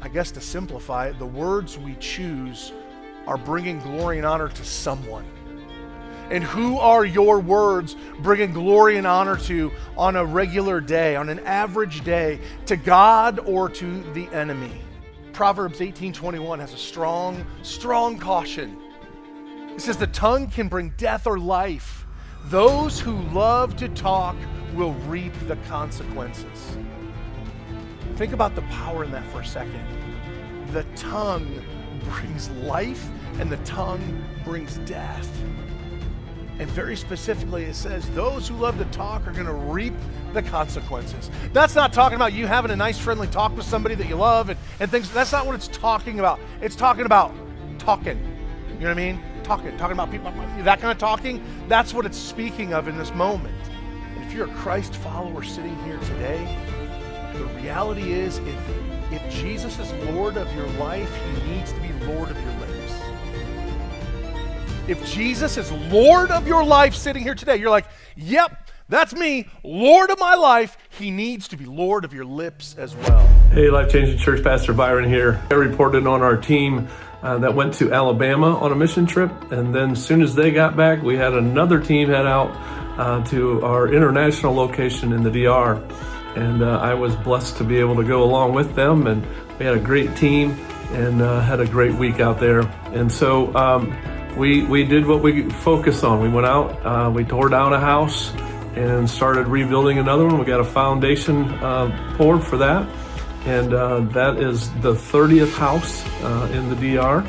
I guess to simplify it, the words we choose are bringing glory and honor to someone. And who are your words bringing glory and honor to on a regular day, on an average day, to God or to the enemy? Proverbs 18:21 has a strong caution. It says the tongue can bring death or life. Those who love to talk will reap the consequences. Think about the power in that for a second. The tongue brings life and the tongue brings death. And very specifically, it says those who love to talk are going to reap the consequences. That's not talking about you having a nice, friendly talk with somebody that you love and things. That's not what it's talking about. It's talking about talking. You know what I mean? Talking about people. That kind of talking, that's what it's speaking of in this moment. And if you're a Christ follower sitting here today, the reality is if Jesus is Lord of your life, he needs to be Lord of your lips. If Jesus is Lord of your life sitting here today, you're like, yep, that's me, Lord of my life. He needs to be Lord of your lips as well. Hey, Life Changing Church, Pastor Byron here. I reported on our team that went to Alabama on a mission trip. And then as soon as they got back, we had another team head out to our international location in the DR. And I was blessed to be able to go along with them. And we had a great team and had a great week out there. And so we did what we focused on. We went out, we tore down a house and started rebuilding another one. We got a foundation poured for that. And that is the 30th house in the DR.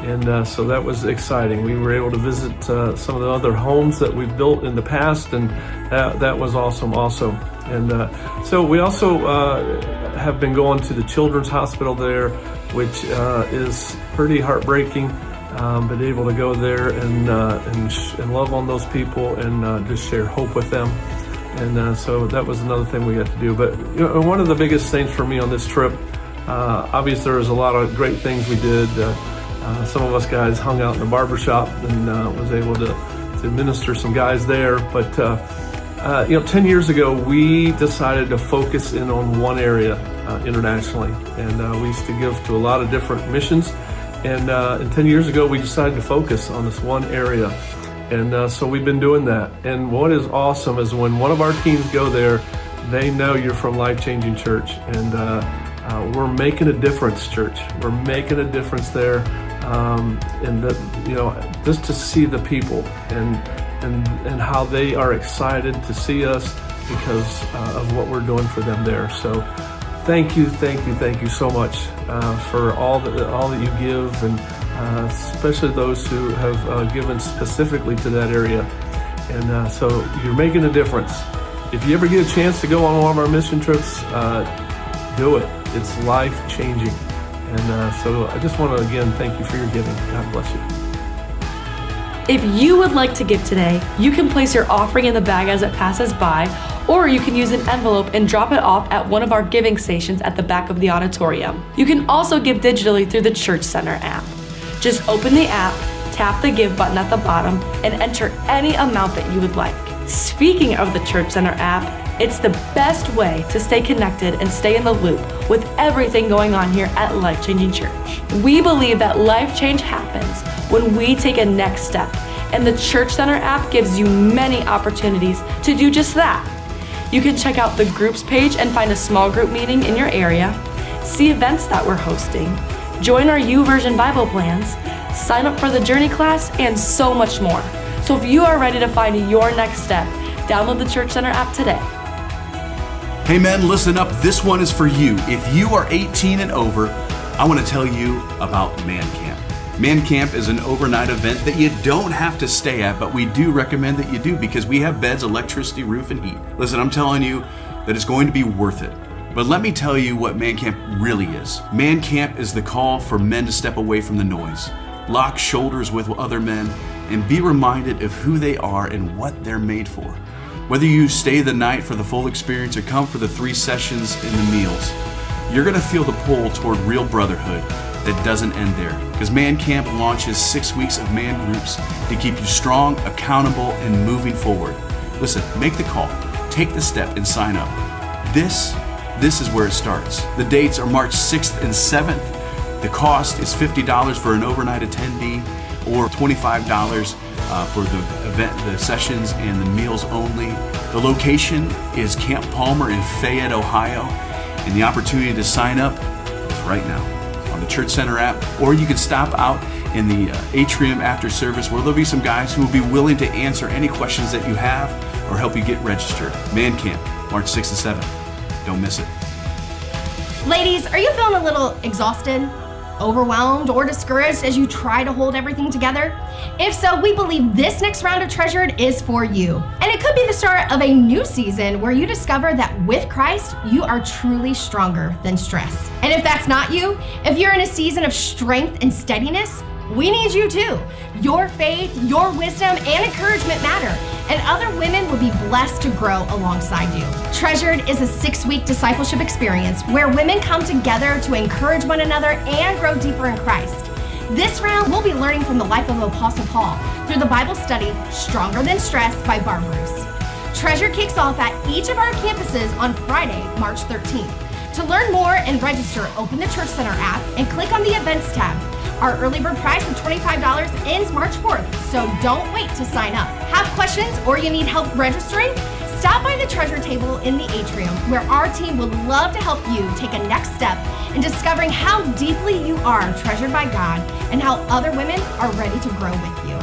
And so that was exciting. We were able to visit some of the other homes that we've built in the past, and that was awesome also. And so we also have been going to the Children's Hospital there, which is pretty heartbreaking, but able to go there and love on those people and just share hope with them. And so that was another thing we got to do. But you know, one of the biggest things for me on this trip, obviously there was a lot of great things we did. Some of us guys hung out in the barbershop and was able to minister some guys there. But 10 years ago, we decided to focus in on one area internationally. And we used to give to a lot of different missions. And 10 years ago, we decided to focus on this one area. And so we've been doing that. And what is awesome is when one of our teams go there, they know you're from Life Changing Church. And we're making a difference, church. We're making a difference there. And just to see the people and how they are excited to see us because of what we're doing for them there. So thank you so much for all that you give, and especially those who have given specifically to that area. And so you're making a difference. If you ever get a chance to go on one of our mission trips, do it. It's life-changing. And so I just want to, again, thank you for your giving. God bless you. If you would like to give today, you can place your offering in the bag as it passes by, or you can use an envelope and drop it off at one of our giving stations at the back of the auditorium. You can also give digitally through the Church Center app. Just open the app, tap the give button at the bottom, and enter any amount that you would like. Speaking of the Church Center app, it's the best way to stay connected and stay in the loop with everything going on here at Life Changing Church. We believe that life change happens when we take a next step, and the Church Center app gives you many opportunities to do just that. You can check out the groups page and find a small group meeting in your area, see events that we're hosting, join our YouVersion Bible plans, sign up for the Journey class, and so much more. So if you are ready to find your next step, download the Church Center app today. Hey men, listen up. This one is for you. If you are 18 and over, I want to tell you about Man Camp. Man Camp is an overnight event that you don't have to stay at, but we do recommend that you do because we have beds, electricity, roof, and heat. Listen, I'm telling you that it's going to be worth it. But let me tell you what Man Camp really is. Man Camp is the call for men to step away from the noise, lock shoulders with other men, and be reminded of who they are and what they're made for. Whether you stay the night for the full experience or come for the 3 sessions and the meals, you're going to feel the pull toward real brotherhood that doesn't end there. Because Man Camp launches 6 weeks of man groups to keep you strong, accountable, and moving forward. Listen, make the call, take the step, and sign up. This this is where it starts. The dates are March 6th and 7th. The cost is $50 for an overnight attendee or $25 for the event, the sessions, and the meals only. The location is Camp Palmer in Fayette, Ohio, and the opportunity to sign up is right now on the Church Center app, or you can stop out in the atrium after service where there'll be some guys who will be willing to answer any questions that you have or help you get registered. Man Camp, March 6th and 7th. Don't miss it. Ladies, are you feeling a little exhausted, overwhelmed, or discouraged as you try to hold everything together? If so, we believe this next round of Treasured is for you. And it could be the start of a new season where you discover that with Christ, you are truly stronger than stress. And if that's not you, if you're in a season of strength and steadiness, we need you too. Your faith, your wisdom, and encouragement matter, and other women will be blessed to grow alongside you. Treasured is a 6-week discipleship experience where women come together to encourage one another and grow deeper in Christ. This round, we'll be learning from the life of Apostle Paul through the Bible study, Stronger Than Stress by Barb Bruce. Treasure kicks off at each of our campuses on Friday, March 13th. To learn more and register, open the Church Center app and click on the Events tab. Our early bird price of $25 ends March 4th, so don't wait to sign up. Have questions or you need help registering? Stop by the treasure table in the atrium, where our team would love to help you take a next step in discovering how deeply you are treasured by God and how other women are ready to grow with you.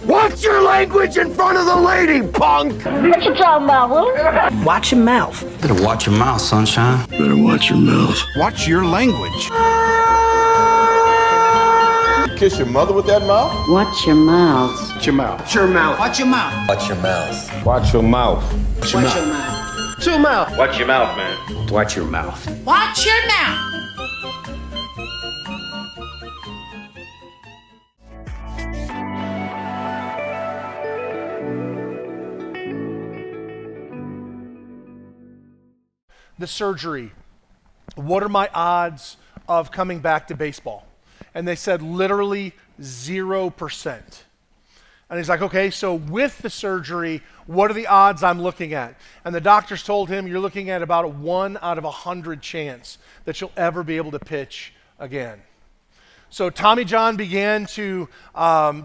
Watch your language in front of the lady, punk! What you talking about, Will? Watch your mouth. Better watch your mouth, sunshine. Better watch your mouth. Watch your language. Kiss your mother with that mouth? Watch your mouth. Watch your mouth. Watch your mouth. Watch your mouth. Watch your mouth. Watch your mouth. Watch your mouth. Watch your mouth. Watch your mouth, man. Watch your mouth. Watch your mouth. The surgery. What are my odds of coming back to baseball? And they said literally 0%. And he's like, okay, so with the surgery, what are the odds I'm looking at? And the doctors told him, you're looking at about a 1 out of 100 chance that you'll ever be able to pitch again. So Tommy John began to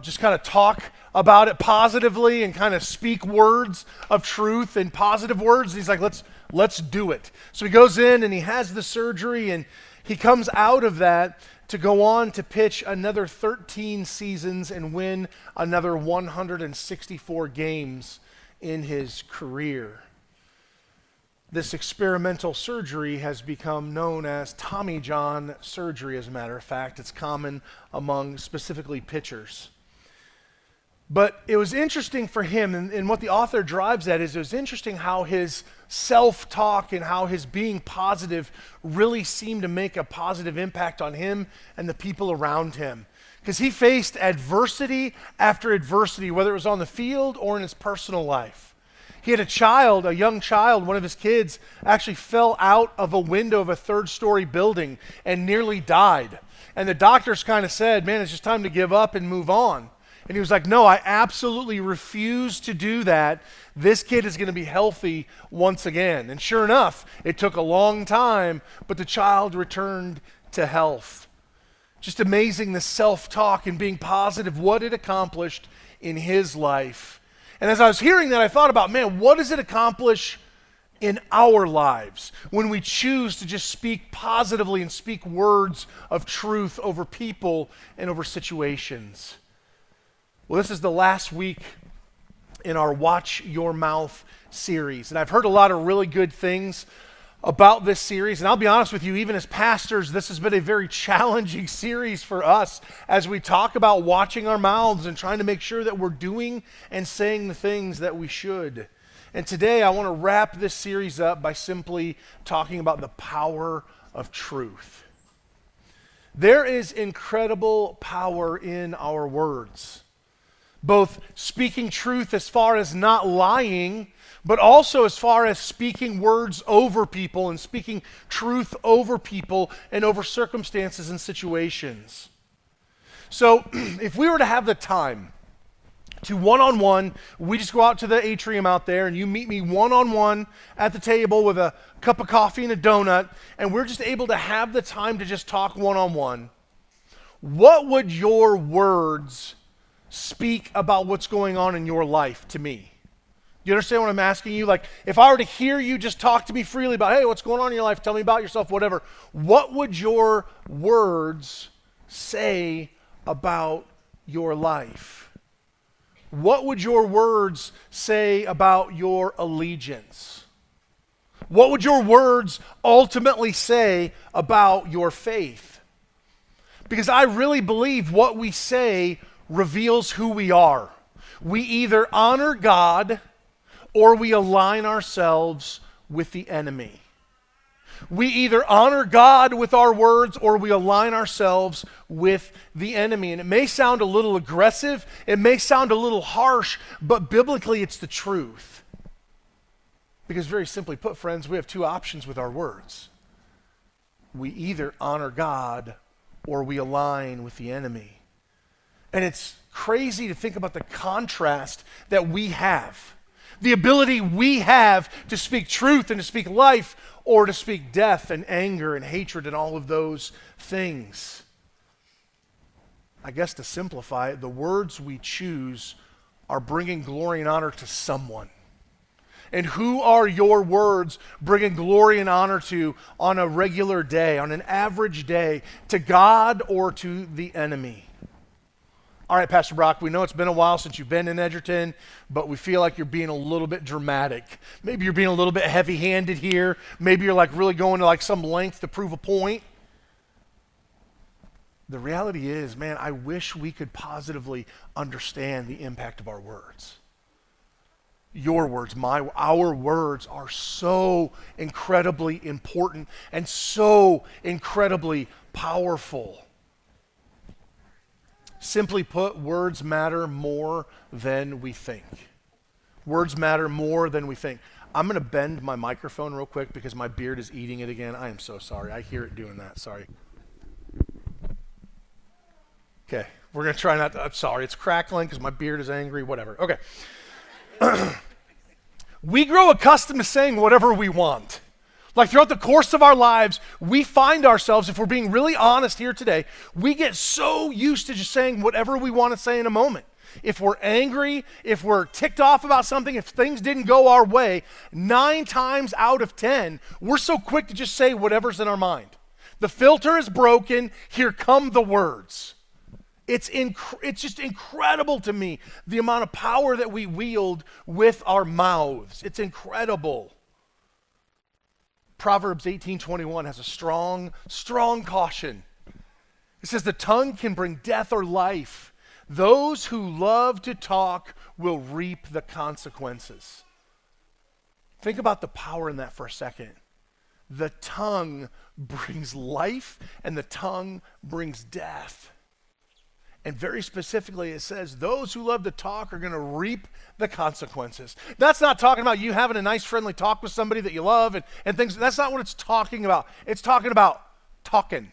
just kind of talk about it positively and kind of speak words of truth and positive words. And he's like, let's do it. So he goes in and he has the surgery and he comes out of that to go on to pitch another 13 seasons and win another 164 games in his career. This experimental surgery has become known as Tommy John surgery, as a matter of fact. It's common among specifically pitchers. But it was interesting for him, and what the author drives at is it was interesting how his self-talk and how his being positive really seemed to make a positive impact on him and the people around him. Because he faced adversity after adversity, whether it was on the field or in his personal life. He had a young child, one of his kids actually fell out of a window of a 3rd-story building and nearly died. And the doctors kind of said, man, it's just time to give up and move on. And he was like, no, I absolutely refuse to do that. This kid is going to be healthy once again. And sure enough, it took a long time, but the child returned to health. Just amazing, the self-talk and being positive, what it accomplished in his life. And as I was hearing that, I thought about, man, what does it accomplish in our lives when we choose to just speak positively and speak words of truth over people and over situations? Well, this is the last week in our Watch Your Mouth series. And I've heard a lot of really good things about this series. And I'll be honest with you, even as pastors, this has been a very challenging series for us as we talk about watching our mouths and trying to make sure that we're doing and saying the things that we should. And today I want to wrap this series up by simply talking about the power of truth. There is incredible power in our words. Both speaking truth as far as not lying, but also as far as speaking words over people and speaking truth over people and over circumstances and situations. So if we were to have the time to one-on-one. We just go out to the atrium out there and you meet me one-on-one at the table with a cup of coffee and a donut, and we're just able to have the time to just talk one-on-one. What would your words speak about what's going on in your life to me? You understand what I'm asking you? Like, if I were to hear you just talk to me freely about, hey, what's going on in your life? Tell me about yourself, whatever. What would your words say about your life? What would your words say about your allegiance? What would your words ultimately say about your faith? Because I really believe what we say reveals who we are. We either honor God or we align ourselves with the enemy. We either honor God with our words or we align ourselves with the enemy. And it may sound a little aggressive, it may sound a little harsh, but biblically it's the truth. Because very simply put, friends, we have two options with our words. We either honor God or we align with the enemy. And it's crazy to think about the contrast that we have. The ability we have to speak truth and to speak life, or to speak death and anger and hatred and all of those things. I guess to simplify it, the words we choose are bringing glory and honor to someone. And who are your words bringing glory and honor to on a regular day, on an average day, to God or to the enemy? All right, Pastor Brock, we know it's been a while since you've been in Edgerton, but we feel like you're being a little bit dramatic. Maybe you're being a little bit heavy-handed here. Maybe you're like really going to like some length to prove a point. The reality is, man, I wish we could positively understand the impact of our words. Your words, our words are so incredibly important and so incredibly powerful. Simply put, words matter more than we think. Words matter more than we think. I'm going to bend my microphone real quick because my beard is eating it again. I am so sorry. I hear it doing that. Sorry. Okay, we're going to try not to. I'm sorry. It's crackling because my beard is angry. Whatever. Okay. We grow accustomed to saying whatever we want. Like throughout the course of our lives, we find ourselves, if we're being really honest here today, we get so used to just saying whatever we want to say in a moment. If we're angry, if we're ticked off about something, if things didn't go our way, 9 times out of 10, we're so quick to just say whatever's in our mind. The filter is broken, here come the words. It's just incredible to me, the amount of power that we wield with our mouths. It's incredible. Proverbs 18:21 has a strong caution. It says, the tongue can bring death or life. Those who love to talk will reap the consequences. Think about the power in that for a second. The tongue brings life and the tongue brings death. And very specifically, it says those who love to talk are going to reap the consequences. That's not talking about you having a nice, friendly talk with somebody that you love and things. That's not what it's talking about. It's talking about talking.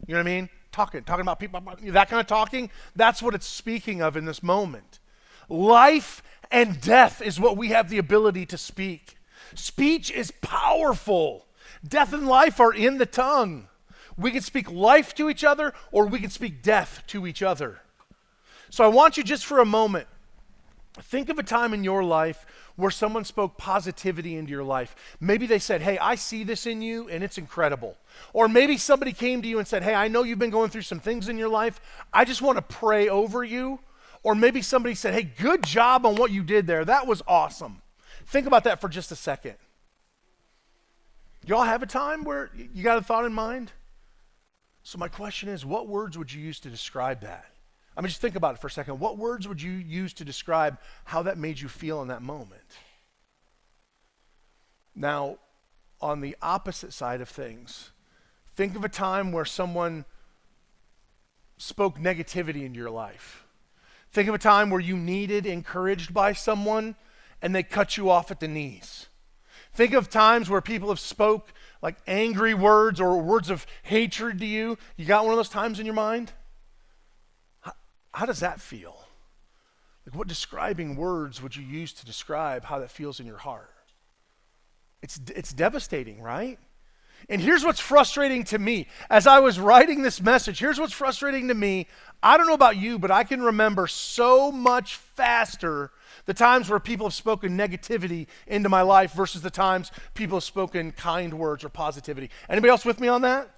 You know what I mean? Talking about people, that kind of talking. That's what it's speaking of in this moment. Life and death is what we have the ability to speak. Speech is powerful. Death and life are in the tongue. We can speak life to each other or we can speak death to each other. So I want you just for a moment, think of a time in your life where someone spoke positivity into your life. Maybe they said, hey, I see this in you and it's incredible. Or maybe somebody came to you and said, hey, I know you've been going through some things in your life. I just want to pray over you. Or maybe somebody said, hey, good job on what you did there. That was awesome. Think about that for just a second. Y'all have a time where you got a thought in mind? So my question is, what words would you use to describe that? I mean, just think about it for a second. What words would you use to describe how that made you feel in that moment? Now, on the opposite side of things, think of a time where someone spoke negativity into your life. Think of a time where you needed encouraged by someone and they cut you off at the knees. Think of times where people have spoke like angry words or words of hatred to you. You got one of those times in your mind? How does that feel? Like, what describing words would you use to describe how that feels in your heart? It's devastating, right? And here's what's frustrating to me. As I was writing this message, here's what's frustrating to me. I don't know about you, but I can remember so much faster the times where people have spoken negativity into my life versus the times people have spoken kind words or positivity. Anybody else with me on that?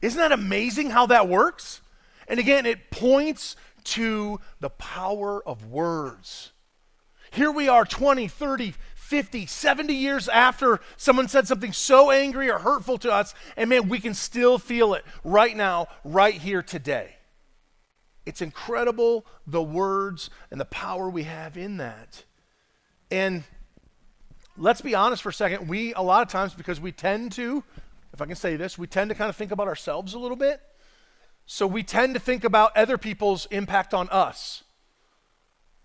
Isn't that amazing how that works? And again, it points to the power of words. Here we are 20, 30, 50, 70 years after someone said something so angry or hurtful to us, and man, we can still feel it right now, right here today. It's incredible, the words and the power we have in that. And let's be honest for a second, a lot of times, because we tend to, if I can say this, we tend to kind of think about ourselves a little bit. So we tend to think about other people's impact on us.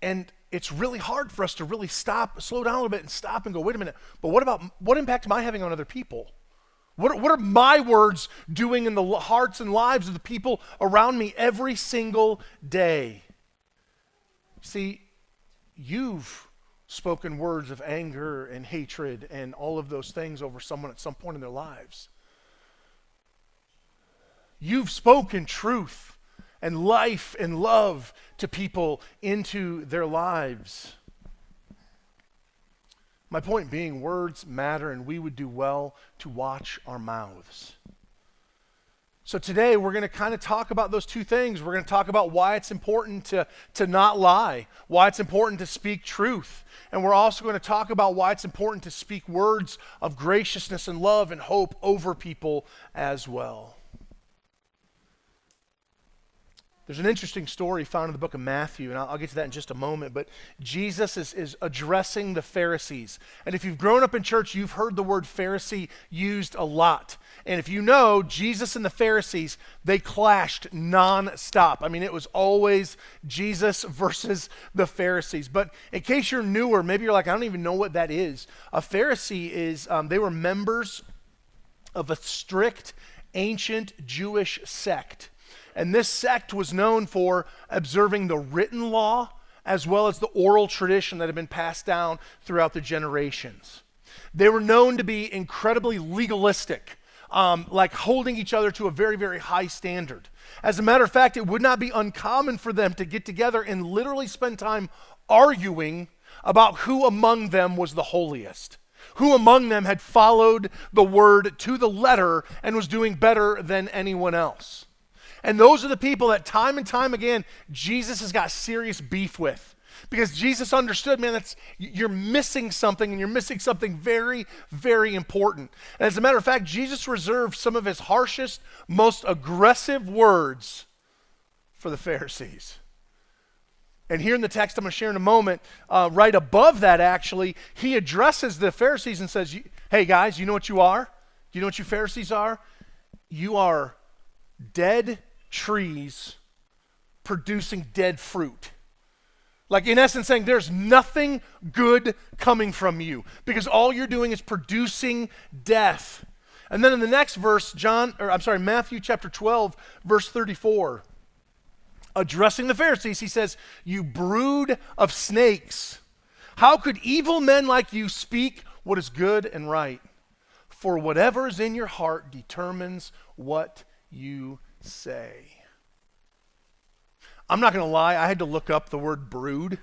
And it's really hard for us to really slow down a little bit and stop and go, wait a minute, but what impact am I having on other people? What are my words doing in the hearts and lives of the people around me every single day? See, you've spoken words of anger and hatred and all of those things over someone at some point in their lives. You've spoken truth and life and love to people into their lives. My point being, words matter, and we would do well to watch our mouths. So today we're going to kind of talk about those two things. We're going to talk about why it's important to not lie, why it's important to speak truth, and we're also going to talk about why it's important to speak words of graciousness and love and hope over people as well. There's an interesting story found in the book of Matthew, and I'll get to that in just a moment, but Jesus is addressing the Pharisees. And if you've grown up in church, you've heard the word Pharisee used a lot. And if you know, Jesus and the Pharisees, they clashed nonstop. I mean, it was always Jesus versus the Pharisees. But in case you're newer, maybe you're like, I don't even know what that is. A Pharisee is, they were members of a strict, ancient Jewish sect. And this sect was known for observing the written law as well as the oral tradition that had been passed down throughout the generations. They were known to be incredibly legalistic, like holding each other to a very, very high standard. As a matter of fact, it would not be uncommon for them to get together and literally spend time arguing about who among them was the holiest, who among them had followed the word to the letter and was doing better than anyone else. And those are the people that time and time again, Jesus has got serious beef with. Because Jesus understood, man, you're missing something, and you're missing something very, very important. And as a matter of fact, Jesus reserved some of his harshest, most aggressive words for the Pharisees. And here in the text I'm going to share in a moment, right above that actually, he addresses the Pharisees and says, hey guys, you know what you are? Do you know what you Pharisees are? You are dead trees producing dead fruit. Like in essence saying there's nothing good coming from you because all you're doing is producing death. And then in the next verse, Matthew chapter 12, verse 34, addressing the Pharisees, he says, you brood of snakes, how could evil men like you speak what is good and right? For whatever is in your heart determines what you say. I'm not going to lie, I had to look up the word brood. I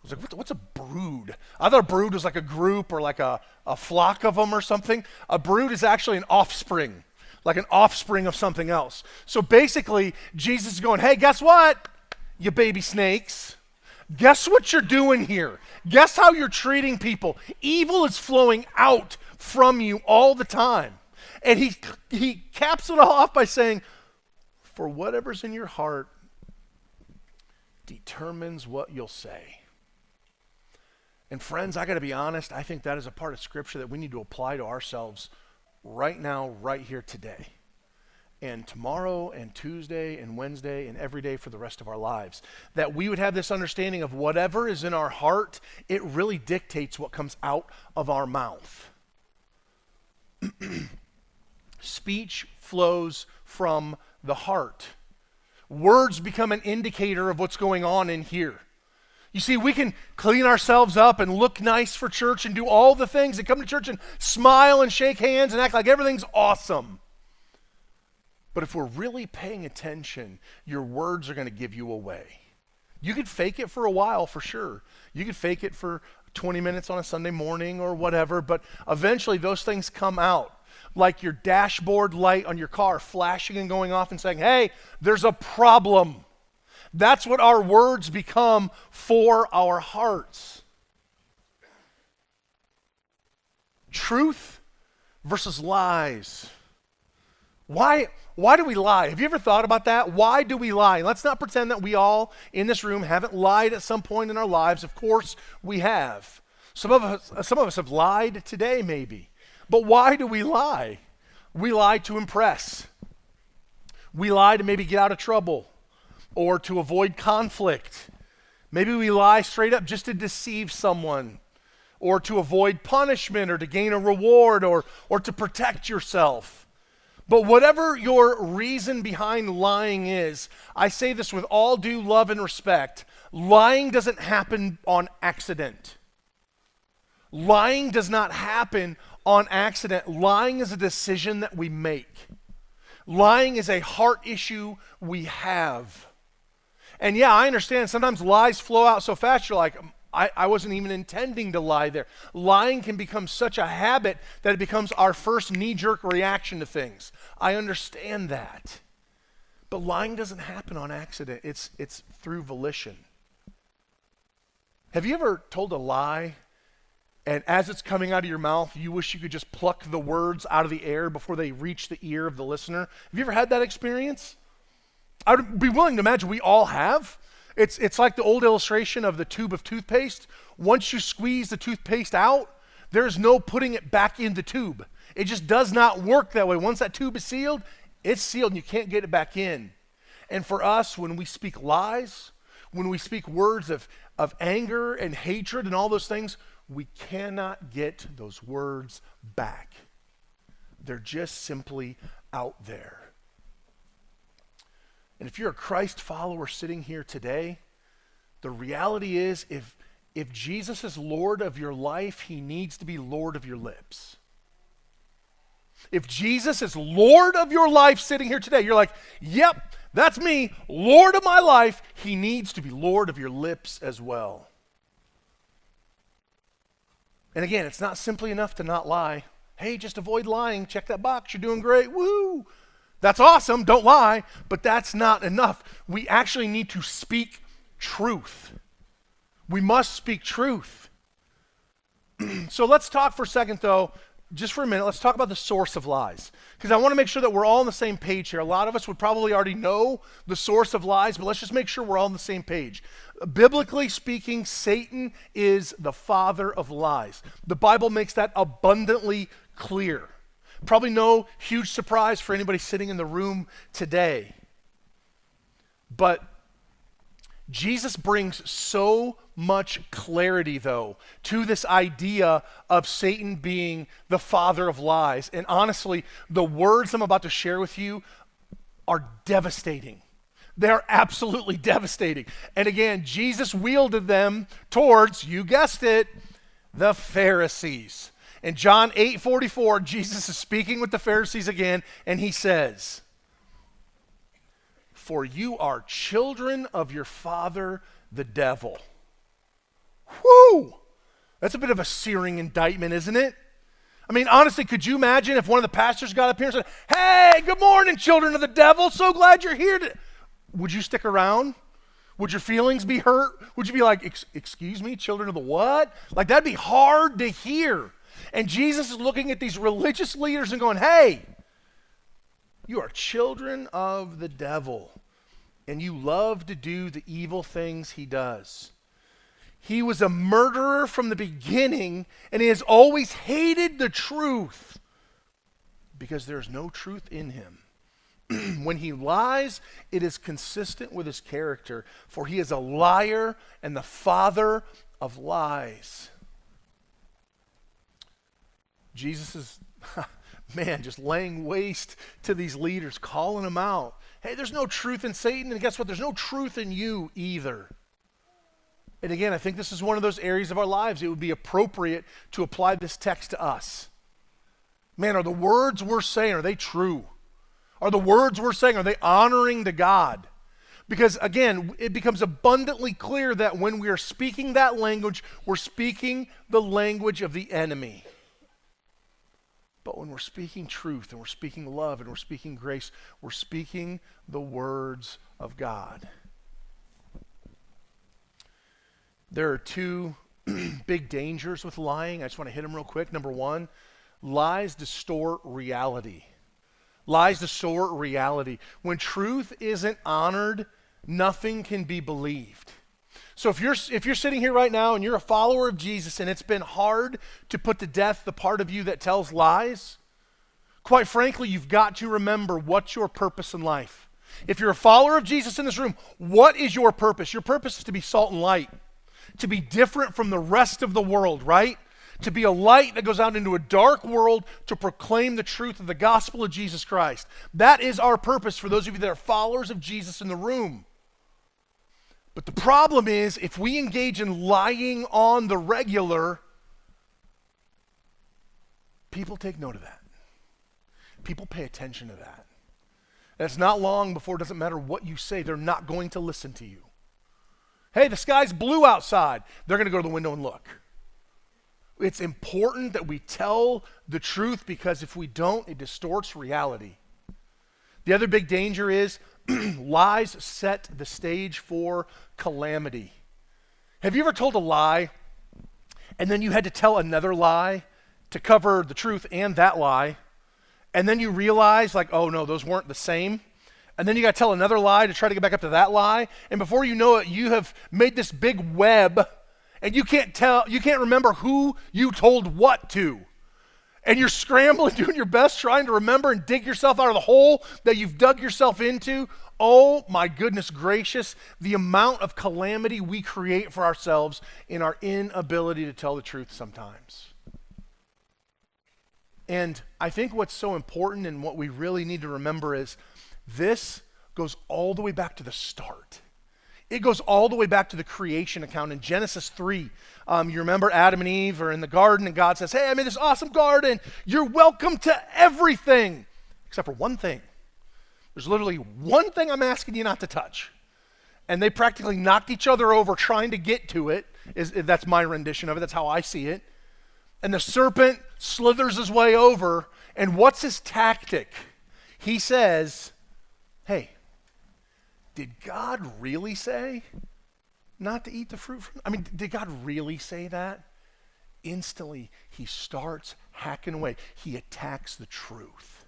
was like, what's a brood? I thought a brood was like a group or like a flock of them or something. A brood is actually an offspring, like an offspring of something else. So basically, Jesus is going, hey, guess what, you baby snakes? Guess what you're doing here? Guess how you're treating people? Evil is flowing out from you all the time. And he caps it all off by saying, for whatever's in your heart determines what you'll say. And friends, I got to be honest, I think that is a part of Scripture that we need to apply to ourselves right now, right here today. And tomorrow and Tuesday and Wednesday and every day for the rest of our lives. That we would have this understanding of whatever is in our heart, it really dictates what comes out of our mouth. Speech flows from the heart. Words become an indicator of what's going on in here. You see, we can clean ourselves up and look nice for church and do all the things and come to church and smile and shake hands and act like everything's awesome. But if we're really paying attention, your words are going to give you away. You could fake it for a while, for sure. You could fake it for 20 minutes on a Sunday morning or whatever, but eventually those things come out. Like your dashboard light on your car flashing and going off and saying, hey, there's a problem. That's what our words become for our hearts. Truth versus lies. Why do we lie? Have you ever thought about that? Why do we lie? Let's not pretend that we all in this room haven't lied at some point in our lives. Of course we have. Some of us have lied today maybe. But why do we lie? We lie to impress. We lie to maybe get out of trouble or to avoid conflict. Maybe we lie straight up just to deceive someone or to avoid punishment or to gain a reward or to protect yourself. But whatever your reason behind lying is, I say this with all due love and respect, lying doesn't happen on accident. Lying does not happen on accident. Lying is a decision that we make. Lying is a heart issue we have. And yeah, I understand sometimes lies flow out so fast you're like, I wasn't even intending to lie there. Lying can become such a habit that it becomes our first knee-jerk reaction to things. I understand that. But lying doesn't happen on accident. It's through volition. Have you ever told a lie and as it's coming out of your mouth, you wish you could just pluck the words out of the air before they reach the ear of the listener? Have you ever had that experience? I would be willing to imagine we all have. It's like the old illustration of the tube of toothpaste. Once you squeeze the toothpaste out, there's no putting it back in the tube. It just does not work that way. Once that tube is sealed, it's sealed and you can't get it back in. And for us, when we speak lies, when we speak words of anger and hatred and all those things, we cannot get those words back. They're just simply out there. And if you're a Christ follower sitting here today, the reality is if Jesus is Lord of your life, he needs to be Lord of your lips. If Jesus is Lord of your life sitting here today, you're like, yep, that's me, Lord of my life. He needs to be Lord of your lips as well. And again, it's not simply enough to not lie. Hey, just avoid lying. Check that box. You're doing great. Woo! That's awesome. Don't lie. But that's not enough. We actually need to speak truth. We must speak truth. So let's talk for a second, though, just for a minute. Let's talk about the source of lies. Because I want to make sure that we're all on the same page here. A lot of us would probably already know the source of lies, but let's just make sure we're all on the same page. Biblically speaking, Satan is the father of lies. The Bible makes that abundantly clear. Probably no huge surprise for anybody sitting in the room today. But Jesus brings so much clarity, though, to this idea of Satan being the father of lies. And honestly, the words I'm about to share with you are devastating. They are absolutely devastating. And again, Jesus wielded them towards, you guessed it, the Pharisees. In John 8:44, Jesus is speaking with the Pharisees again, and he says, "For you are children of your father, the devil." Whew! That's a bit of a searing indictment, isn't it? I mean, honestly, could you imagine if one of the pastors got up here and said, "Hey, good morning, children of the devil. So glad you're here today." Would you stick around? Would your feelings be hurt? Would you be like, excuse me, children of the what? Like, that'd be hard to hear. And Jesus is looking at these religious leaders and going, hey, you are children of the devil, and you love to do the evil things he does. He was a murderer from the beginning, and he has always hated the truth because there's no truth in him. When he lies, it is consistent with his character, for he is a liar and the father of lies. Jesus is, man, just laying waste to these leaders, calling them out. Hey, there's no truth in Satan, and guess what? There's no truth in you either. And again, I think this is one of those areas of our lives it would be appropriate to apply this text to us. Man, are the words we're saying, are they true? Are the words we're saying, are they honoring to God? Because again, it becomes abundantly clear that when we are speaking that language, we're speaking the language of the enemy. But when we're speaking truth and we're speaking love and we're speaking grace, we're speaking the words of God. There are two big dangers with lying. I just want to hit them real quick. Number one, lies distort reality. Lies distort reality. When truth isn't honored, nothing can be believed. So if you're sitting here right now and you're a follower of Jesus and it's been hard to put to death the part of you that tells lies, quite frankly, you've got to remember what's your purpose in life. If you're a follower of Jesus in this room, what is your purpose? Your purpose is to be salt and light, to be different from the rest of the world, right? To be a light that goes out into a dark world to proclaim the truth of the gospel of Jesus Christ. That is our purpose for those of you that are followers of Jesus in the room. But the problem is, if we engage in lying on the regular, people take note of that. People pay attention to that. And it's not long before it doesn't matter what you say, they're not going to listen to you. Hey, the sky's blue outside. They're going to go to the window and look. It's important that we tell the truth because if we don't, it distorts reality. The other big danger is lies set the stage for calamity. Have you ever told a lie and then you had to tell another lie to cover the truth and that lie, and then you realize like, oh no, those weren't the same, and then you got to tell another lie to try to get back up to that lie, and before you know it, you have made this big web and you can't remember who you told what to. And you're scrambling, doing your best, trying to remember and dig yourself out of the hole that you've dug yourself into. Oh my goodness gracious, the amount of calamity we create for ourselves in our inability to tell the truth sometimes. And I think what's so important and what we really need to remember is this goes all the way back to the start. It goes all the way back to the creation account in Genesis 3. You remember Adam and Eve are in the garden and God says, hey, I made this awesome garden. You're welcome to everything except for one thing. There's literally one thing I'm asking you not to touch. And they practically knocked each other over trying to get to it. That's my rendition of it. That's how I see it. And the serpent slithers his way over. And what's his tactic? He says, hey, did God really say not to eat the fruit from? Did God really say that? Instantly, he starts hacking away. He attacks the truth.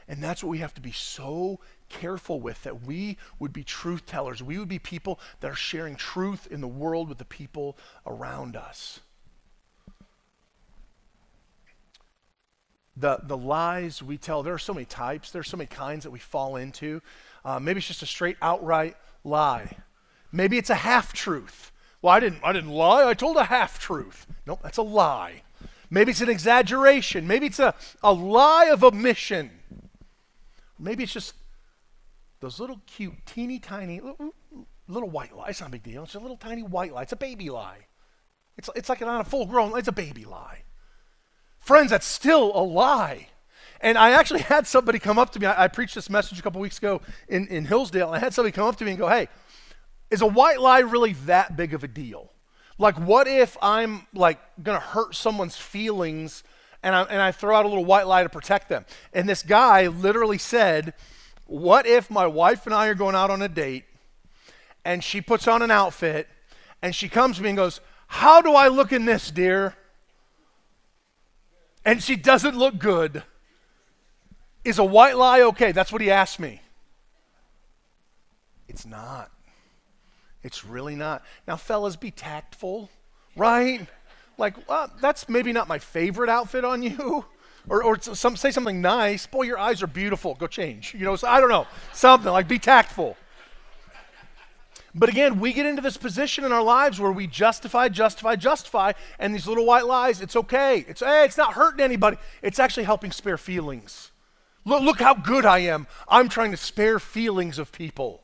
And that's what we have to be so careful with, that we would be truth tellers. We would be people that are sharing truth in the world with the people around us. The lies we tell, there are so many types, there's so many kinds that we fall into. Maybe it's just a straight outright lie. Maybe it's a half-truth. Well, I didn't lie, I told a half-truth. Nope, that's a lie. Maybe it's an exaggeration. Maybe it's a lie of omission. Maybe it's just those little cute, teeny tiny, little white lie. It's not a big deal. It's a little tiny white lie. It's a baby lie. It's like not a full-grown, it's a baby lie. Friends, that's still a lie. And I actually had somebody come up to me. I preached this message a couple weeks ago in Hillsdale, and I had somebody come up to me and go, hey, is a white lie really that big of a deal? Like, what if I'm like going to hurt someone's feelings and I throw out a little white lie to protect them? And this guy literally said, what if my wife and I are going out on a date and she puts on an outfit and she comes to me and goes, how do I look in this, dear? And she doesn't look good. Is a white lie okay? That's what he asked me. It's not. It's really not. Now, fellas, be tactful, right? Like, well, that's maybe not my favorite outfit on you. Or say something nice. Boy, your eyes are beautiful. Go change. So I don't know. Something like be tactful. But again, we get into this position in our lives where we justify, and these little white lies, it's okay. It's not hurting anybody. It's actually helping spare feelings. Look how good I am. I'm trying to spare feelings of people.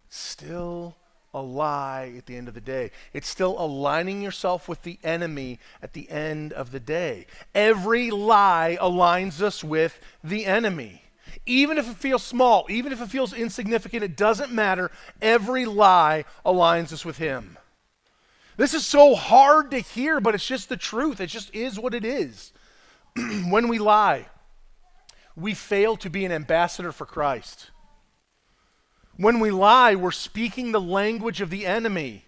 Still a lie at the end of the day. It's still aligning yourself with the enemy at the end of the day. Every lie aligns us with the enemy. Even if it feels small, even if it feels insignificant, it doesn't matter. Every lie aligns us with him. This is so hard to hear, but it's just the truth. It just is what it is. When we lie, we fail to be an ambassador for Christ. When we lie, we're speaking the language of the enemy.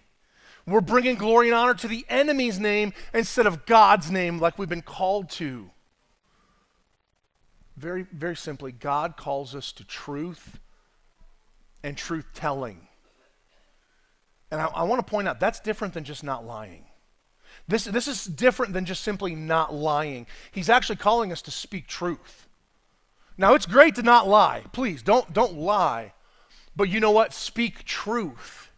We're bringing glory and honor to the enemy's name instead of God's name like we've been called to. Very, very simply, God calls us to truth and truth-telling. And I want to point out, that's different than just not lying. This is different than just simply not lying. He's actually calling us to speak truth. Now, it's great to not lie. Please, don't lie. But you know what? Speak truth.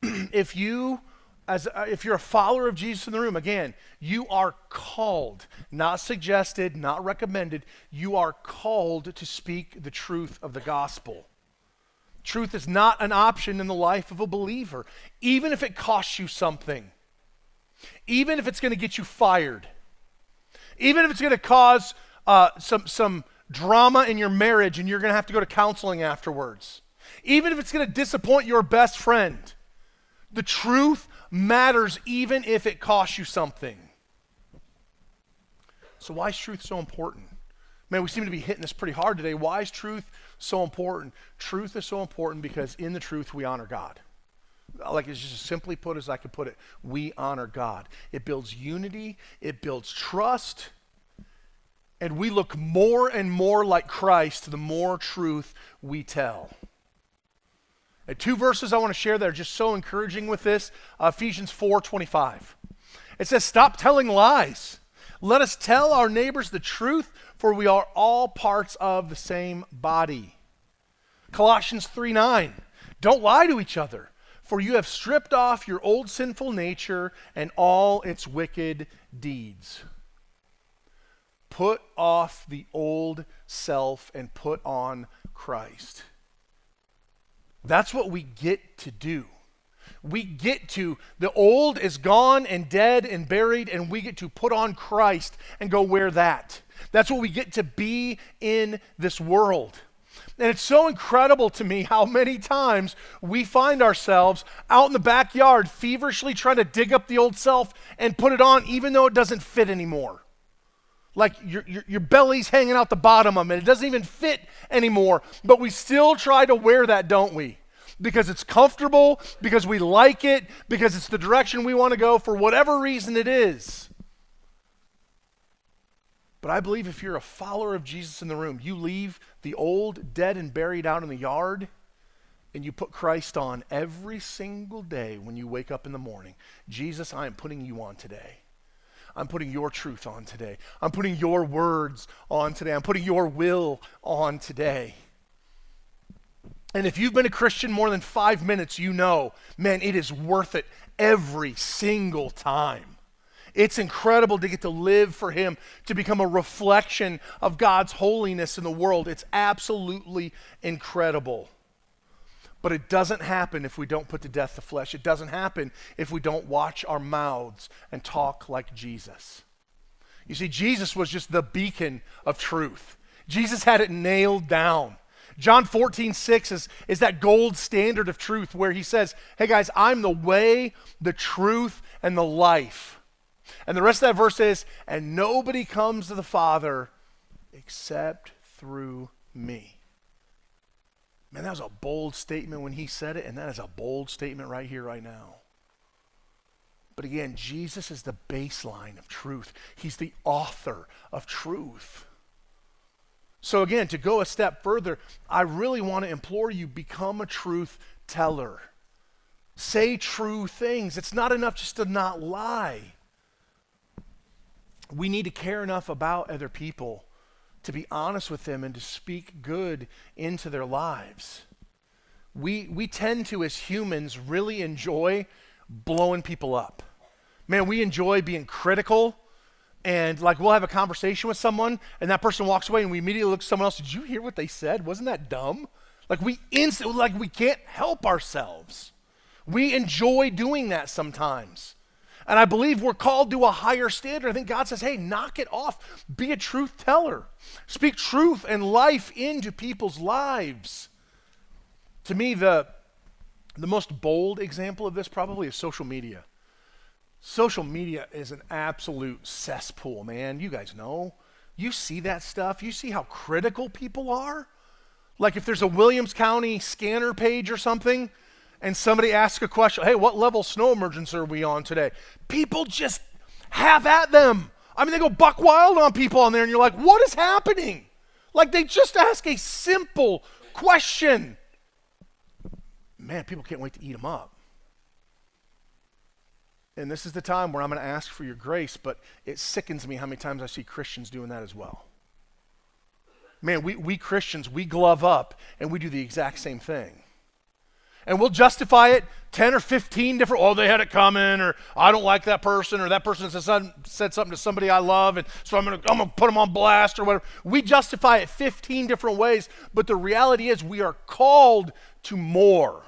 If you're a follower of Jesus in the room, again, you are called, not suggested, not recommended. You are called to speak the truth of the gospel. Truth is not an option in the life of a believer, even if it costs you something. Even if it's going to get you fired. Even if it's going to cause some drama in your marriage and you're going to have to go to counseling afterwards. Even if it's going to disappoint your best friend. The truth matters even if it costs you something. So why is truth so important? Man, we seem to be hitting this pretty hard today. Why is truth so important? Truth is so important because in the truth we honor God. Like it's just as simply put as I could put it. We honor God. It builds unity. It builds trust. And we look more and more like Christ the more truth we tell. And two verses I want to share that are just so encouraging with this. Ephesians 4:25. It says, stop telling lies. Let us tell our neighbors the truth, for we are all parts of the same body. Colossians 3:9. Don't lie to each other, for you have stripped off your old sinful nature and all its wicked deeds. Put off the old self and put on Christ. That's what we get to do. We get to, the old is gone and dead and buried, and we get to put on Christ and go wear that. That's what we get to be in this world. And it's so incredible to me how many times we find ourselves out in the backyard feverishly trying to dig up the old self and put it on even though it doesn't fit anymore. Like your belly's hanging out the bottom of it. It doesn't even fit anymore. But we still try to wear that, don't we? Because it's comfortable, because we like it, because it's the direction we want to go for whatever reason it is. But I believe if you're a follower of Jesus in the room, you leave the old, dead, and buried out in the yard, and you put Christ on every single day when you wake up in the morning. Jesus, I am putting you on today. I'm putting your truth on today. I'm putting your words on today. I'm putting your will on today. And if you've been a Christian more than 5 minutes, you know, man, it is worth it every single time. It's incredible to get to live for him, to become a reflection of God's holiness in the world. It's absolutely incredible. But it doesn't happen if we don't put to death the flesh. It doesn't happen if we don't watch our mouths and talk like Jesus. You see, Jesus was just the beacon of truth. Jesus had it nailed down. John 14:6 is that gold standard of truth where he says, hey guys, I'm the way, the truth, and the life. And the rest of that verse is, and nobody comes to the Father except through me. Man, that was a bold statement when he said it, and that is a bold statement right here, right now. But again, Jesus is the baseline of truth. He's the author of truth. So again, to go a step further, I really want to implore you, become a truth teller. Say true things. It's not enough just to not lie. We need to care enough about other people to be honest with them and to speak good into their lives. We tend to, as humans, really enjoy blowing people up. Man, we enjoy being critical, and like we'll have a conversation with someone and that person walks away and we immediately look at someone else, did you hear what they said? Wasn't that dumb? Like we can't help ourselves. We enjoy doing that sometimes. And I believe we're called to a higher standard. I think God says, hey, knock it off. Be a truth teller. Speak truth and life into people's lives. To me, the most bold example of this probably is social media. Social media is an absolute cesspool, man. You guys know. You see that stuff. You see how critical people are. Like if there's a Williams County scanner page or something, and somebody asks a question, hey, what level snow emergency are we on today? People just have at them. I mean, they go buck wild on people on there, and you're like, what is happening? Like they just ask a simple question. Man, people can't wait to eat them up. And this is the time where I'm going to ask for your grace, but it sickens me how many times I see Christians doing that as well. Man, we Christians, we glove up and we do the exact same thing. And we'll justify it 10 or 15 different, oh, they had it coming, or I don't like that person, or that person said something to somebody I love, and so I'm gonna put them on blast or whatever. We justify it 15 different ways, but the reality is we are called to more.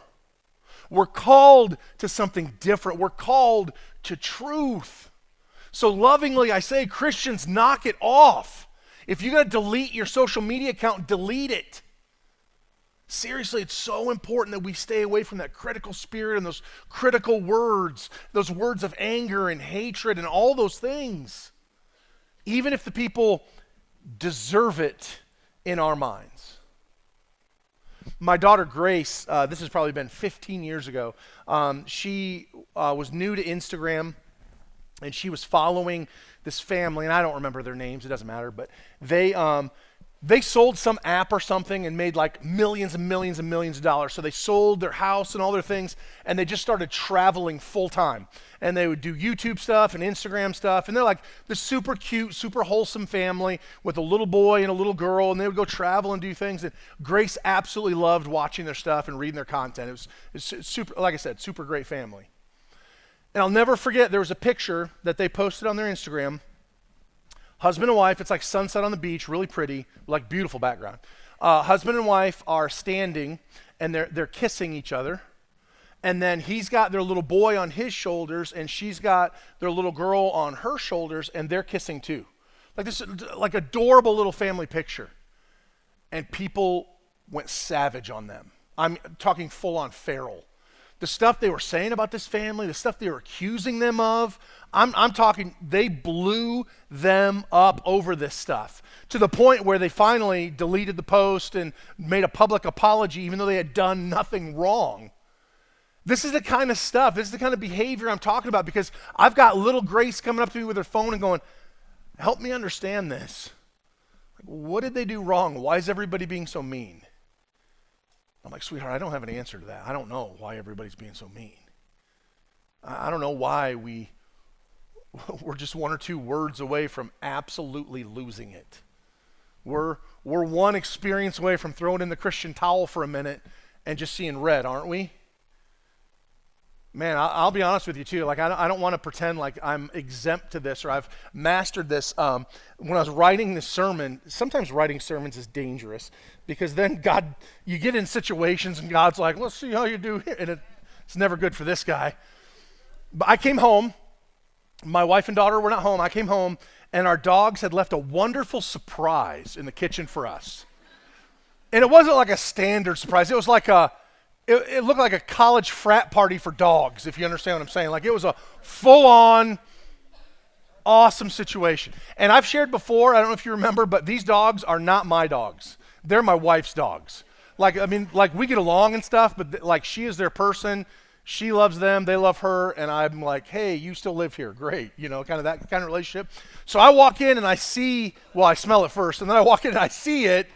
We're called to something different. We're called to truth. So lovingly, I say, Christians, knock it off. If you're going to delete your social media account, delete it. Seriously, it's so important that we stay away from that critical spirit and those critical words, those words of anger and hatred and all those things, even if the people deserve it in our minds. My daughter Grace, this has probably been 15 years ago, she was new to Instagram, and she was following this family, and I don't remember their names, it doesn't matter, but they sold some app or something and made like millions and millions and millions of dollars. So they sold their house and all their things, and they just started traveling full time. And they would do YouTube stuff and Instagram stuff, and they're like this super cute, super wholesome family with a little boy and a little girl, and they would go travel and do things. And Grace absolutely loved watching their stuff and reading their content. It was super, like I said, super great family. And I'll never forget, there was a picture that they posted on their Instagram. Husband and wife, it's like sunset on the beach, really pretty, like beautiful background. Husband and wife are standing, and they're kissing each other. And then he's got their little boy on his shoulders, and she's got their little girl on her shoulders, and they're kissing too. Like this, like adorable little family picture. And people went savage on them. I'm talking full on feral. The stuff they were saying about this family, the stuff they were accusing them of, I'm talking, they blew them up over this stuff to the point where they finally deleted the post and made a public apology even though they had done nothing wrong. This is the kind of stuff, this is the kind of behavior I'm talking about, because I've got little Grace coming up to me with her phone and going, help me understand this. What did they do wrong? Why is everybody being so mean? I'm like, sweetheart, I don't have an answer to that. I don't know why everybody's being so mean. I don't know why we're just one or two words away from absolutely losing it. We're one experience away from throwing in the Christian towel for a minute and just seeing red, aren't we? Man, I'll be honest with you too. Like I don't want to pretend like I'm exempt to this or I've mastered this. When I was writing this sermon, sometimes writing sermons is dangerous because then God, you get in situations and God's like, let's see how you do here. And it's never good for this guy. But I came home. My wife and daughter were not home. I came home and our dogs had left a wonderful surprise in the kitchen for us. And it wasn't like a standard surprise. It was like it looked like a college frat party for dogs, if you understand what I'm saying. Like it was a full-on awesome situation. And I've shared before, I don't know if you remember, but these dogs are not my dogs. They're my wife's dogs. Like, I mean, like we get along and stuff, but like she is their person. She loves them, they love her, and I'm like, hey, you still live here, great, you know, kind of that kind of relationship. So I walk in and I see, well, I smell it first, and then I walk in and I see it,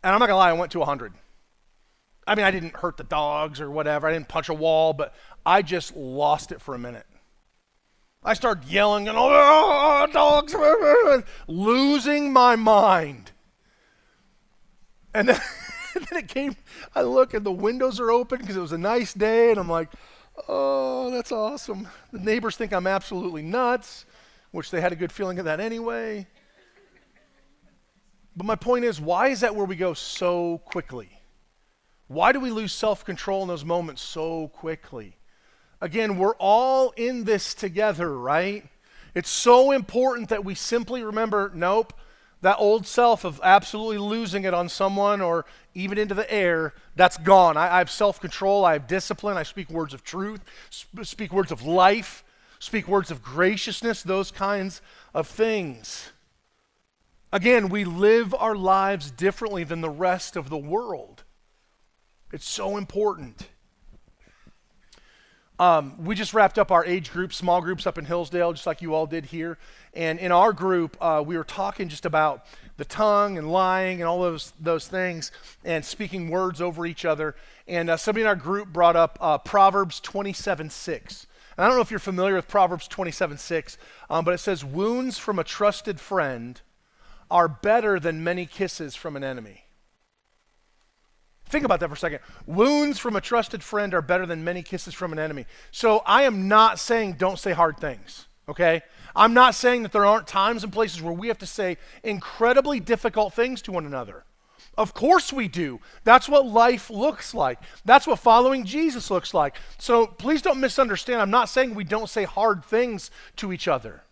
and I'm not gonna lie, I went to 100. I mean, I didn't hurt the dogs or whatever, I didn't punch a wall, but I just lost it for a minute. I started yelling and oh, dogs, losing my mind. And then it came, I look and the windows are open because it was a nice day, and I'm like, oh, that's awesome. The neighbors think I'm absolutely nuts, which they had a good feeling of that anyway. But my point is, why is that where we go so quickly? Why do we lose self-control in those moments so quickly? Again, we're all in this together, right? It's so important that we simply remember, nope, that old self of absolutely losing it on someone or even into the air, that's gone. I have self-control, I have discipline, I speak words of truth, speak words of life, speak words of graciousness, those kinds of things. Again, we live our lives differently than the rest of the world. It's so important. We just wrapped up our age group, small groups up in Hillsdale, just like you all did here. And in our group, we were talking just about the tongue and lying and all those things and speaking words over each other. And somebody in our group brought up Proverbs 27:6. And I don't know if you're familiar with Proverbs 27:6, but it says, wounds from a trusted friend are better than many kisses from an enemy. Think about that for a second. Wounds from a trusted friend are better than many kisses from an enemy. So I am not saying don't say hard things, okay? I'm not saying that there aren't times and places where we have to say incredibly difficult things to one another. Of course we do. That's what life looks like. That's what following Jesus looks like. So please don't misunderstand. I'm not saying we don't say hard things to each other.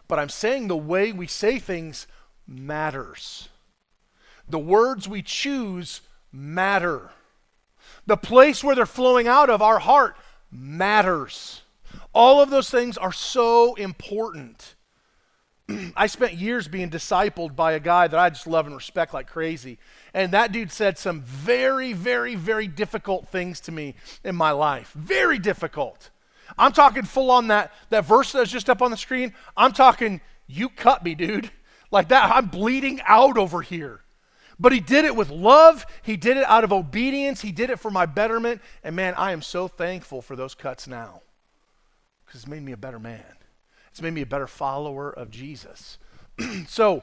But I'm saying the way we say things matters. The words we choose matter. The place where they're flowing out of our heart matters. All of those things are so important. I spent years being discipled by a guy that I just love and respect like crazy. And that dude said some very, very, very difficult things to me in my life. Very difficult. I'm talking full on that verse that's just up on the screen. I'm talking, you cut me, dude. Like that, I'm bleeding out over here. But he did it with love. He did it out of obedience. He did it for my betterment. And man, I am so thankful for those cuts now. Because it's made me a better man. It's made me a better follower of Jesus. So,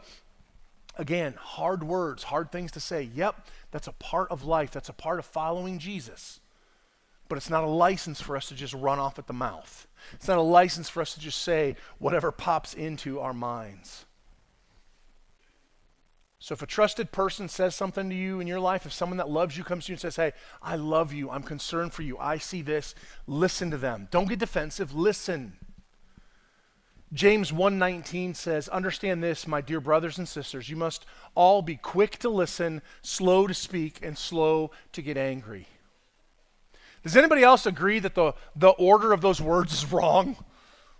again, hard words, hard things to say. Yep, that's a part of life. That's a part of following Jesus. But it's not a license for us to just run off at the mouth. It's not a license for us to just say whatever pops into our minds. So if a trusted person says something to you in your life, if someone that loves you comes to you and says, hey, I love you, I'm concerned for you, I see this, listen to them. Don't get defensive, listen. James 1:19 says, understand this, my dear brothers and sisters, you must all be quick to listen, slow to speak, and slow to get angry. Does anybody else agree that the order of those words is wrong?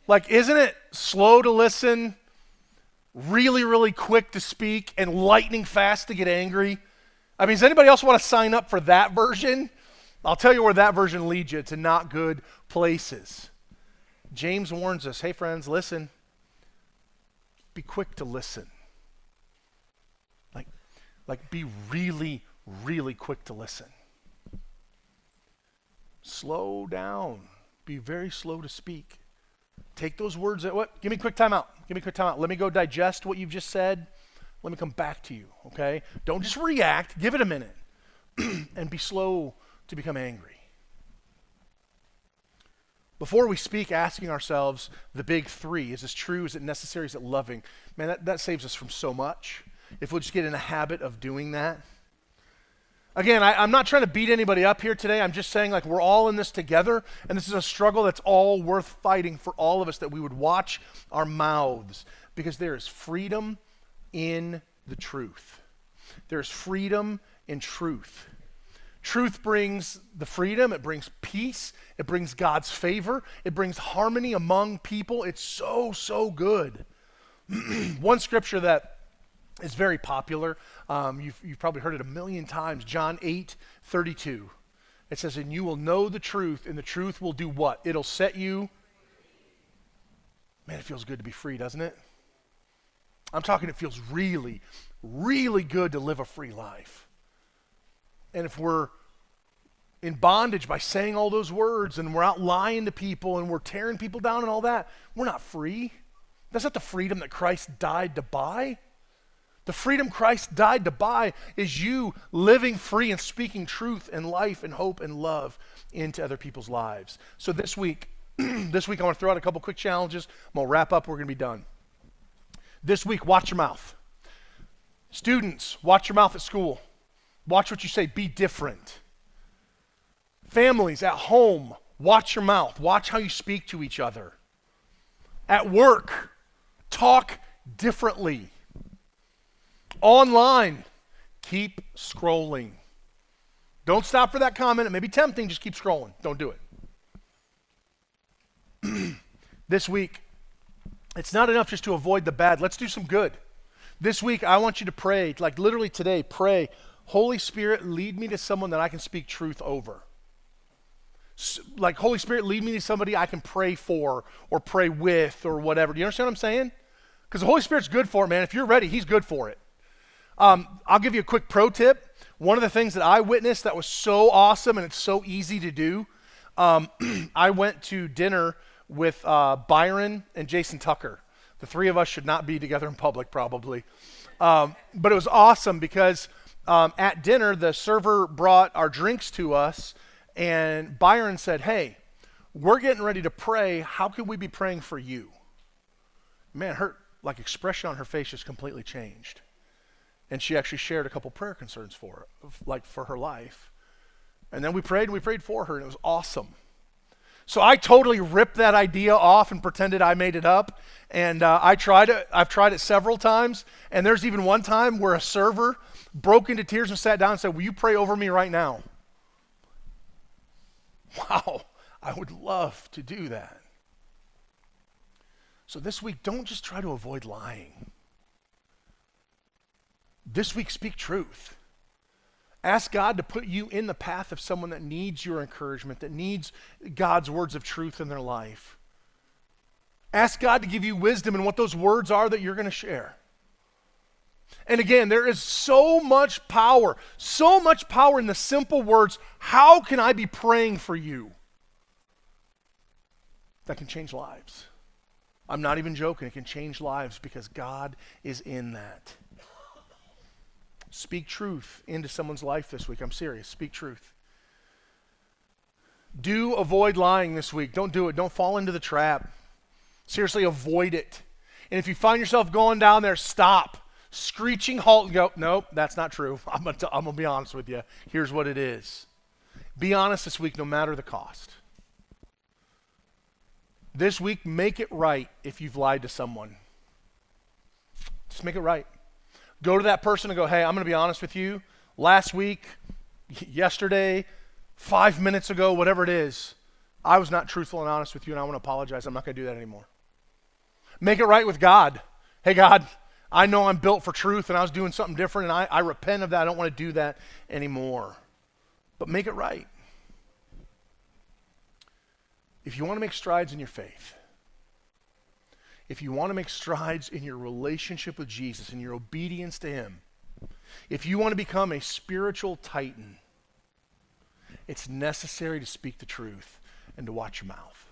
Like, isn't it slow to listen, really, really quick to speak, and lightning fast to get angry? I mean, does anybody else want to sign up for that version? I'll tell you where that version leads you, to not good places. James warns us, hey friends, listen. Be quick to listen. Like be really, really quick to listen. Slow down. Be very slow to speak. Take those words give me a quick time out. Give me a quick time out. Let me go digest what you've just said. Let me come back to you, okay? Don't just react. Give it a minute. And be slow to become angry. Before we speak, asking ourselves the big three, is this true? Is it necessary? Is it loving? Man, that saves us from so much. If we'll just get in the habit of doing that. Again, I'm not trying to beat anybody up here today. I'm just saying, like, we're all in this together, and this is a struggle that's all worth fighting for all of us, that we would watch our mouths, because there is freedom in the truth. There's freedom in truth. Truth brings the freedom, it brings peace, it brings God's favor, it brings harmony among people. It's so, so good. One scripture that is very popular, you've probably heard it a million times, John 8:32. It says, and you will know the truth, and the truth will do what? It'll set you. Man, it feels good to be free, doesn't it? I'm talking, it feels really, really good to live a free life. And if we're in bondage by saying all those words, and we're out lying to people, and we're tearing people down and all that, we're not free. That's not the freedom that Christ died to buy. The freedom Christ died to buy is you living free and speaking truth and life and hope and love into other people's lives. So this week, I want to throw out a couple quick challenges. I'm going to wrap up. We're going to be done. This week, watch your mouth. Students, watch your mouth at school. Watch what you say. Be different. Families at home, watch your mouth. Watch how you speak to each other. At work, talk differently. Online, keep scrolling. Don't stop for that comment. It may be tempting, just keep scrolling. Don't do it. This week, it's not enough just to avoid the bad. Let's do some good. This week, I want you to pray, like literally today, pray, Holy Spirit, lead me to someone that I can speak truth over. Like, Holy Spirit, lead me to somebody I can pray for or pray with or whatever. Do you understand what I'm saying? Because the Holy Spirit's good for it, man. If you're ready, he's good for it. I'll give you a quick pro tip. One of the things that I witnessed that was so awesome and it's so easy to do, I went to dinner with Byron and Jason Tucker. The three of us should not be together in public probably. But it was awesome because at dinner, the server brought our drinks to us and Byron said, hey, we're getting ready to pray. How can we be praying for you? Man, her expression on her face just completely changed. And she actually shared a couple prayer concerns for her life. And then we prayed for her, and it was awesome. So I totally ripped that idea off and pretended I made it up. And I've tried it several times. And there's even one time where a server broke into tears and sat down and said, will you pray over me right now? Wow, I would love to do that. So this week, don't just try to avoid lying. This week, speak truth. Ask God to put you in the path of someone that needs your encouragement, that needs God's words of truth in their life. Ask God to give you wisdom in what those words are that you're going to share. And again, there is so much power in the simple words, how can I be praying for you? That can change lives. I'm not even joking. It can change lives because God is in that. Speak truth into someone's life this week. I'm serious. Speak truth. Do avoid lying this week. Don't do it. Don't fall into the trap. Seriously, avoid it. And if you find yourself going down there, stop. Screeching halt and go, nope, that's not true. I'm going to be honest with you. Here's what it is. Be honest this week no matter the cost. This week, make it right if you've lied to someone. Just make it right. Go to that person and go, hey, I'm going to be honest with you. Last week, yesterday, 5 minutes ago, whatever it is, I was not truthful and honest with you, and I want to apologize. I'm not going to do that anymore. Make it right with God. Hey, God, I know I'm built for truth, and I was doing something different, and I repent of that. I don't want to do that anymore. But make it right. If you want to make strides in your faith, if you want to make strides in your relationship with Jesus and your obedience to him, if you want to become a spiritual titan, it's necessary to speak the truth and to watch your mouth.